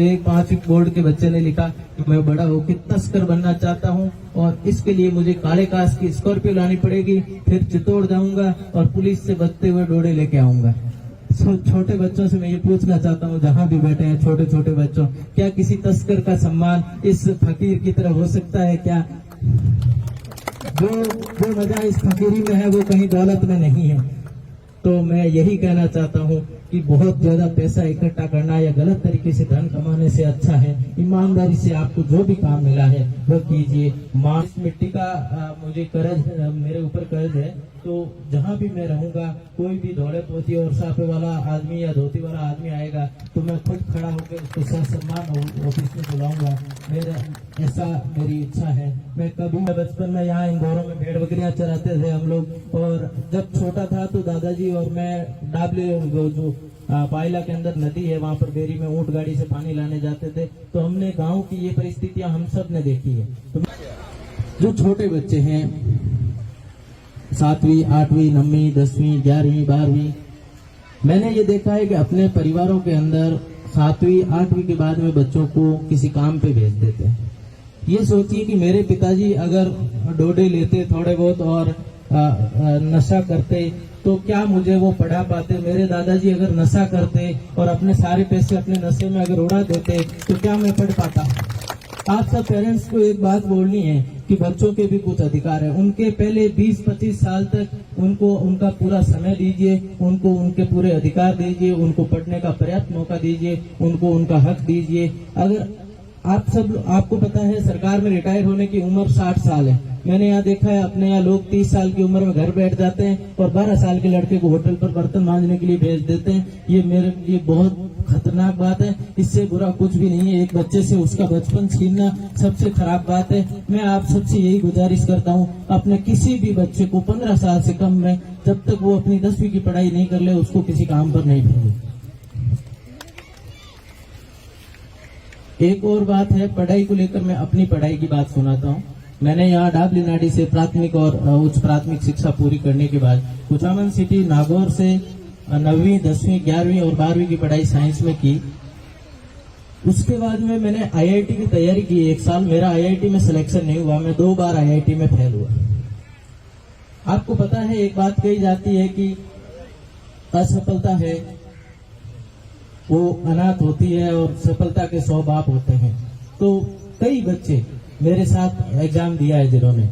एक 5वीं बोर्ड के बच्चे ने लिखा कि मैं बड़ा होकर तस्कर बनना चाहता हूँ और इसके लिए मुझे काले कास की स्कॉर्पियो लानी पड़ेगी, फिर चित्तौड़ जाऊंगा और पुलिस से बचते हुए डोडे लेके आऊंगा। छोटे बच्चों से मैं ये पूछना चाहता हूँ, जहाँ भी बैठे हैं छोटे छोटे बच्चों, क्या किसी तस्कर का सम्मान इस फकीर की तरह हो सकता है क्या? जो मजा इस फकीरी में है वो कहीं दौलत में नहीं है। तो मैं यही कहना चाहता हूँ कि बहुत ज्यादा पैसा इकट्ठा करना या गलत तरीके से धन कमाने से अच्छा है ईमानदारी से आपको जो भी काम मिला है वो कीजिए। इस मिट्टी का मुझे कर्ज, मेरे ऊपर कर्ज है, तो जहाँ भी मैं रहूंगा कोई भी दौड़े पोती और साफे वाला आदमी या धोती वाला आदमी आएगा तो मैं खुद खड़ा होकर उसको सम्मान ऑफिस में बुलाऊंगा। ऐसा मेरी इच्छा है। मैं बचपन में यहाँ इंदौरों में भेड़ बकरियां चराते थे हम लोग, और जब छोटा था तो दादाजी और मैं डाबले जो पायला के अंदर नदी है वहाँ पर बेरी में ऊंट गाड़ी से पानी लाने जाते थे, तो हमने गांव की ये परिस्थितियां हम सब ने देखी है। तो जो छोटे बच्चे हैं 7वीं 8वीं 9वीं 10वीं 11वीं 12वीं, मैंने ये देखा है कि अपने परिवारों के अंदर 7वीं 8वीं के बाद में बच्चों को किसी काम पे भेज देते हैं। ये सोचिए कि मेरे पिताजी अगर डोडे लेते थोड़े बहुत और नशा करते तो क्या मुझे वो पढ़ा पाते? मेरे दादाजी अगर नशा करते और अपने सारे पैसे अपने नशे में अगर उड़ा देते तो क्या मैं पढ़ पाता? आप सब पेरेंट्स को एक बात बोलनी है कि बच्चों के भी कुछ अधिकार है। उनके पहले 20-25 साल तक उनको उनका पूरा समय दीजिए, उनको उनके पूरे अधिकार दीजिए, उनको पढ़ने का पर्याप्त मौका दीजिए, उनको उनका हक दीजिए। अगर आपको पता है सरकार में रिटायर होने की उम्र 60 साल है। मैंने यहाँ देखा है अपने यहाँ लोग 30 साल की उम्र में घर बैठ जाते हैं और 12 साल के लड़के को होटल पर बर्तन मांजने के लिए भेज देते हैं। ये मेरे लिए बहुत खतरनाक बात है। इससे बुरा कुछ भी नहीं है। एक बच्चे से उसका बचपन छीनना सबसे खराब बात है। मैं आप सबसे यही गुजारिश करता हूँ, अपने किसी भी बच्चे को 15 साल से कम में जब तक वो अपनी 10वीं की पढ़ाई नहीं कर ले उसको किसी काम पर नहीं भेजे। एक और बात है, पढ़ाई को लेकर मैं अपनी पढ़ाई की बात सुनाता हूँ। मैंने यहाँ डाबली नाडी से प्राथमिक और उच्च प्राथमिक शिक्षा पूरी करने के बाद कुचामन सिटी नागौर से 9वीं 10वीं 11वीं और 12वीं की पढ़ाई साइंस में की। उसके बाद में मैंने आईआईटी की तैयारी की। 1 साल मेरा आईआईटी में सिलेक्शन नहीं हुआ, मैं 2 बार आईआईटी में फेल हुआ। आपको पता है एक बात कही जाती है कि असफलता है वो अनाथ होती है और सफलता के 100 बाप होते हैं। तो कई बच्चे मेरे साथ एग्जाम दिया है जिन्होंने,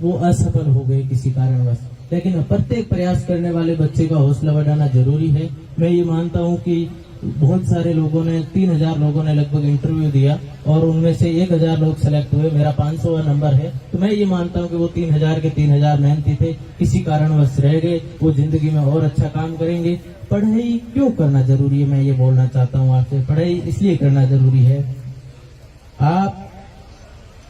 वो असफल हो गए किसी कारणवश, लेकिन प्रत्येक प्रयास करने वाले बच्चे का हौसला बढ़ाना जरूरी है। मैं ये मानता हूँ कि बहुत सारे लोगों ने 3000 लोगों ने लगभग इंटरव्यू दिया और उनमें से 1000 लोग सेलेक्ट हुए। मेरा 500वां नंबर है। तो मैं ये मानता हूँ कि वो 3000 के 3000 मेहनती थे, किसी कारणवश रह गए, वो जिंदगी में और अच्छा काम करेंगे। पढ़ाई क्यों करना जरूरी है, मैं ये बोलना चाहता हूँ आपसे। पढ़ाई इसलिए करना जरूरी है, आप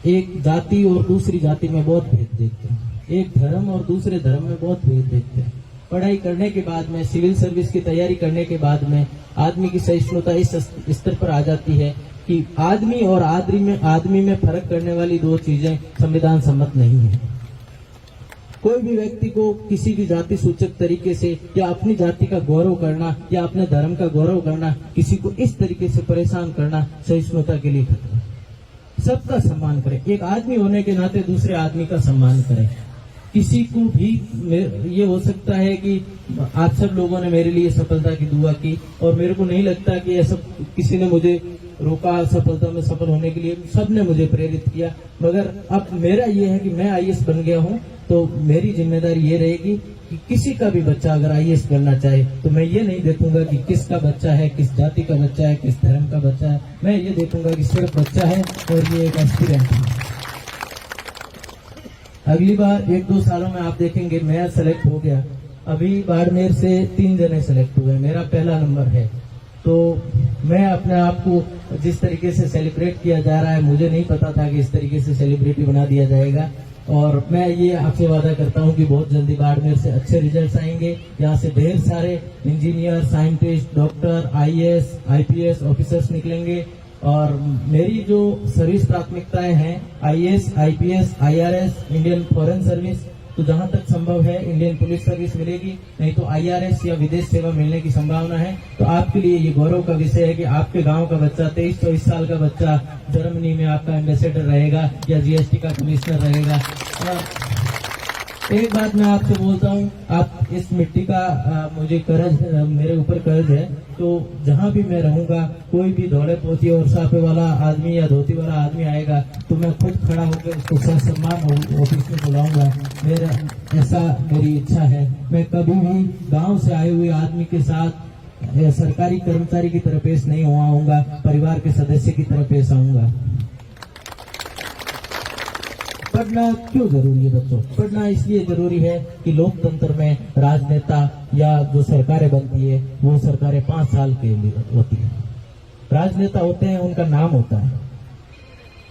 एक जाति और दूसरी जाति में बहुत भेद देखते हैं, एक धर्म और दूसरे धर्म में बहुत भेद देखते हैं। पढ़ाई करने के बाद में, सिविल सर्विस की तैयारी करने के बाद में आदमी की सहिष्णुता इस स्तर पर आ जाती है कि आदमी और आदमी में फर्क करने वाली 2 चीजें संविधान सम्मत नहीं है। कोई भी व्यक्ति को किसी भी जाति सूचक तरीके से या अपनी जाति का गौरव करना या अपने धर्म का गौरव करना, किसी को इस तरीके से परेशान करना सहिष्णुता के लिए खतरा। सबका सम्मान करें, एक आदमी होने के नाते दूसरे आदमी का सम्मान करें। किसी को भी ये हो सकता है कि आप सब लोगों ने मेरे लिए सफलता की दुआ की और मेरे को नहीं लगता कि ऐसा किसी ने मुझे रोका सफलता में सफल होने के लिए। सबने मुझे प्रेरित किया, मगर अब मेरा ये है कि मैं आईएएस बन गया हूँ तो मेरी जिम्मेदारी ये रहेगी कि किसी का भी बच्चा अगर आईएएस बनना चाहे तो मैं ये नहीं देखूंगा कि किसका बच्चा है, किस जाति का बच्चा है, किस धर्म का बच्चा है। मैं ये देखूंगा कि सिर्फ बच्चा है और ये एक एस्पिरेंट है। अगली बार 1-2 सालों में आप देखेंगे मैं सेलेक्ट हो गया। अभी बाड़मेर से 3 जने सेलेक्ट हुए, मेरा पहला नंबर है। तो मैं अपने आप को जिस तरीके से सेलिब्रेट किया जा रहा है, मुझे नहीं पता था कि इस तरीके से सेलिब्रिटी बना दिया जाएगा। और मैं ये आपसे वादा करता हूँ कि बहुत जल्दी बाड़मेर से अच्छे रिजल्ट्स आएंगे। यहाँ से ढेर सारे engineer, scientist, doctor, IAS, IPS officers निकलेंगे। और मेरी जो सर्विस प्राथमिकताएं हैं IAS, IPS, IRS, Indian foreign service, तो जहां तक संभव है इंडियन पुलिस सर्विस मिलेगी, नहीं तो IRS या विदेश सेवा मिलने की संभावना है। तो आपके लिए ये गौरव का विषय है कि आपके गांव का बच्चा 23-24 साल का बच्चा जर्मनी में आपका एम्बेसडर रहेगा या GST का कमिश्नर रहेगा। एक बात मैं आपसे बोलता हूँ, आप इस मिट्टी का मुझे कर्ज, मेरे ऊपर कर्ज है। तो जहाँ भी मैं रहूंगा, कोई भी धोले पोती और साफे वाला आदमी या धोती वाला आदमी आएगा तो मैं खुद खड़ा होकर उसको ससम्मान ऑफिस में बुलाऊंगा। ऐसा मेरी इच्छा है। मैं कभी भी गांव से आए हुए आदमी के साथ सरकारी कर्मचारी की तरह पेश नहीं आऊंगा, परिवार के सदस्य की तरह पेश आऊंगा। पढ़ना क्यों जरूरी है बच्चों? पढ़ना इसलिए जरूरी है कि लोकतंत्र में राजनेता या जो सरकारें बनती है वो सरकारें 5 साल के लिए होती है। राजनेता होते हैं, उनका नाम होता है।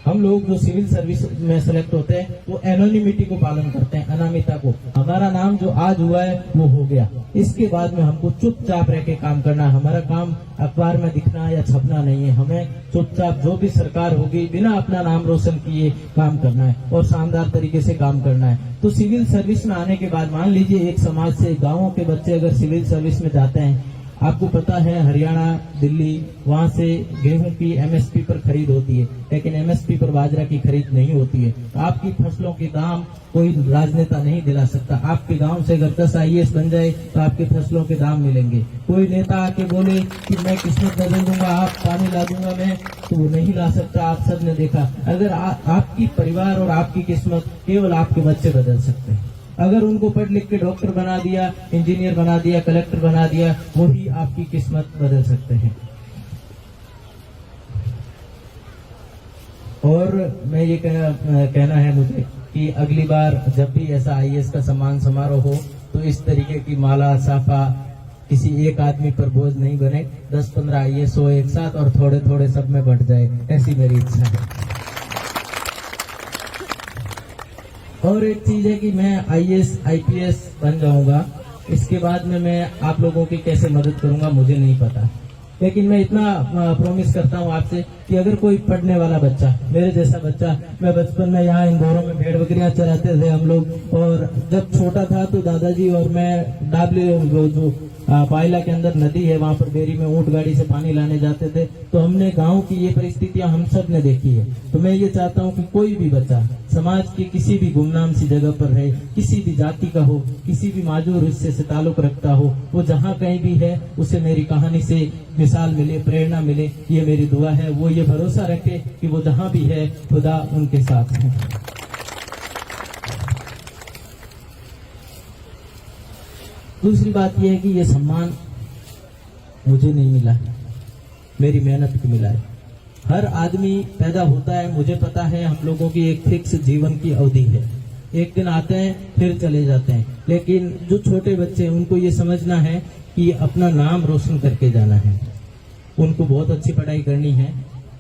हम लोग जो सिविल सर्विस में सेलेक्ट होते हैं वो एनोनिमिटी को पालन करते हैं, अनामिता को। हमारा नाम जो आज हुआ है वो हो गया, इसके बाद में हमको चुपचाप रह के काम करना। हमारा काम अखबार में दिखना या छपना नहीं है। हमें चुपचाप जो भी सरकार होगी बिना अपना नाम रोशन किए काम करना है और शानदार तरीके से काम करना है। तो सिविल सर्विस में आने के बाद मान लीजिए एक समाज से गाँवों के बच्चे अगर सिविल सर्विस में जाते हैं, आपको पता है हरियाणा, दिल्ली, वहां से गेहूं की MSP पर खरीद होती है, लेकिन MSP पर बाजरा की खरीद नहीं होती है। आपकी फसलों के दाम कोई राजनेता नहीं दिला सकता। आपके गांव से अगर 10 IAS बन जाए तो आपके फसलों के दाम मिलेंगे। कोई नेता आके बोले कि मैं किस्मत बदल दूंगा, आप पानी ला दूंगा मैं, तो वो नहीं ला सकता। आप सब ने देखा, अगर आपकी परिवार और आपकी किस्मत केवल आपके बच्चे बदल सकते हैं। अगर उनको पढ़ लिख के डॉक्टर बना दिया, इंजीनियर बना दिया, कलेक्टर बना दिया, वही आपकी किस्मत बदल सकते हैं। और मैं ये कहना है मुझे कि अगली बार जब भी ऐसा IAS का सम्मान समारोह हो तो इस तरीके की माला साफा किसी एक आदमी पर बोझ नहीं बने। 10-15 IAS हो एक साथ और थोड़े थोड़े सब में बढ़ जाए, ऐसी मेरी इच्छा है। और एक चीज है कि मैं IAS IPS बन जाऊंगा, इसके बाद में मैं आप लोगों की कैसे मदद करूंगा मुझे नहीं पता, लेकिन मैं इतना प्रॉमिस करता हूं आपसे कि अगर कोई पढ़ने वाला बच्चा, मेरे जैसा बच्चा, मैं बचपन में यहाँ इंदौरों में भेड़ बकरियां चराते थे हम लोग, और जब छोटा था तो दादाजी और मैं डाबले जो पायला के अंदर नदी है वहां पर बेरी में ऊंट गाड़ी से पानी लाने जाते थे। तो हमने गांव की ये परिस्थितियां हम सब ने देखी है। तो मैं ये चाहता हूं कि कोई भी बच्चा समाज की किसी भी गुमनाम सी जगह पर रहे, किसी भी जाति का हो, किसी भी माजूर हिस्से से ताल्लुक रखता हो, वो जहाँ कहीं भी है उसे मेरी कहानी से मिसाल मिले, प्रेरणा मिले, ये मेरी दुआ है। वो ये भरोसा रखे कि वो जहाँ भी है खुदा उनके साथ है। दूसरी बात यह है कि ये सम्मान मुझे नहीं मिला है, मेरी मेहनत को मिला है। हर आदमी पैदा होता है, मुझे पता है हम लोगों की एक फिक्स जीवन की अवधि है, एक दिन आते हैं फिर चले जाते हैं। लेकिन जो छोटे बच्चे हैं उनको ये समझना है कि अपना नाम रोशन करके जाना है, उनको बहुत अच्छी पढ़ाई करनी है।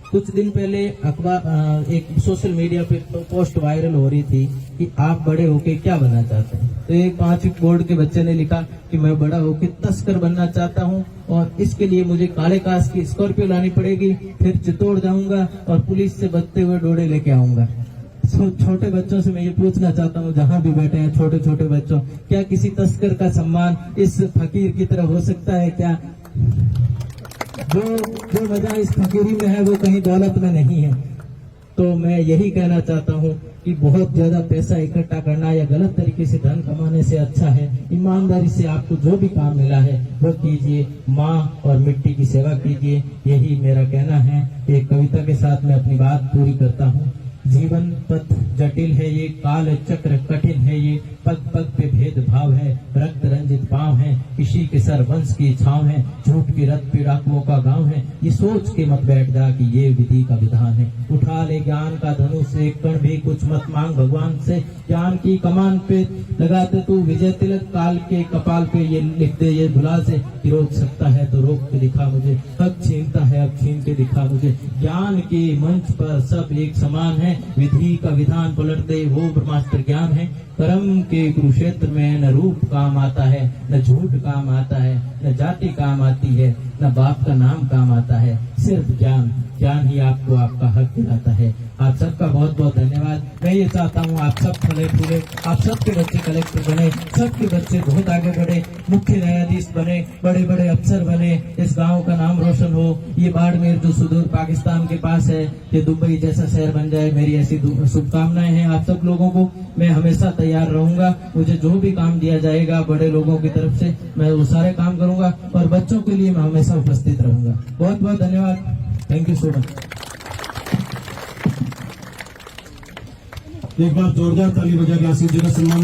कुछ दिन पहले अखबार एक सोशल मीडिया पे पोस्ट वायरल हो रही थी कि आप बड़े होके क्या बनना चाहते हैं। तो एक 5वीं बोर्ड के बच्चे ने लिखा कि मैं बड़ा होके तस्कर बनना चाहता हूं और इसके लिए मुझे काले कांच की स्कॉर्पियो लानी पड़ेगी, फिर चित्तौड़ जाऊंगा और पुलिस से बचते हुए डोरे लेके आऊंगा। छोटे बच्चों से मैं ये पूछना चाहता हूँ, जहाँ भी बैठे हैं छोटे छोटे बच्चों, क्या किसी तस्कर का सम्मान इस फकीर की तरह हो सकता है क्या? जो मजा इस फकीरी में है वो कहीं दौलत में नहीं है। तो मैं यही कहना चाहता हूँ कि बहुत ज्यादा पैसा इकट्ठा करना या गलत तरीके से धन कमाने से अच्छा है ईमानदारी से आपको जो भी काम मिला है वो कीजिए, माँ और मिट्टी की सेवा कीजिए, यही मेरा कहना है। एक कविता के साथ मैं अपनी बात पूरी करता हूँ। जीवन पथ जटिल है ये, काल चक्र कठिन है ये, पग पग पे भेदभाव है, रक्त रंजित पांव है, किसी के सर वंश की छांव है, झूठ की रत पीड़ाकुओं का गांव है। ये सोच के मत बैठ जा कि ये विधि का विधान है। उठा ले ज्ञान का धनुष, एक कण भी कुछ मत मांग भगवान से, ज्ञान की कमान पे लगाते तू विजय तिलक, काल के कपाल पे ये लिख दे ये भुला से कि रोक सकता है तो रोक के दिखा मुझे, हक छीनता है अब छीन के दिखा मुझे। ज्ञान के मंच पर सब एक समान है, विधि का विधान पलट दे वो ब्रह्मास्त्र ज्ञान है। कर्म के कुरुक्षेत्र में न रूप काम आता है, न झूठ काम आता है, न जाति काम आती है, न बाप का नाम काम आता है, सिर्फ ज्ञान। ज्ञान ही आपको आपका हक दिलाता है। आप सबका बहुत बहुत धन्यवाद। मैं ये चाहता हूँ आप सब फले फूले, आप सबके बच्चे कलेक्टर बने, सबके बच्चे बहुत आगे बढ़े, मुख्य न्यायाधीश बने, बड़े बड़े अफसर बने, इस गांव का नाम रोशन हो। ये बाड़मेर जो सुदूर पाकिस्तान के पास है, ये दुबई जैसा शहर बन जाए, मेरी ऐसी शुभकामनाएं हैं आप सब लोगों को। मैं हमेशा तैयार रहूंगा, मुझे जो भी काम दिया जाएगा बड़े लोगों की तरफ से मैं वो सारे काम करूंगा और बच्चों के लिए मैं हमेशा उपस्थित रहूंगा। बहुत बहुत धन्यवाद। Thank you so much. एक बार जोरदार ताली बजा के आसिफ जी का सम्मान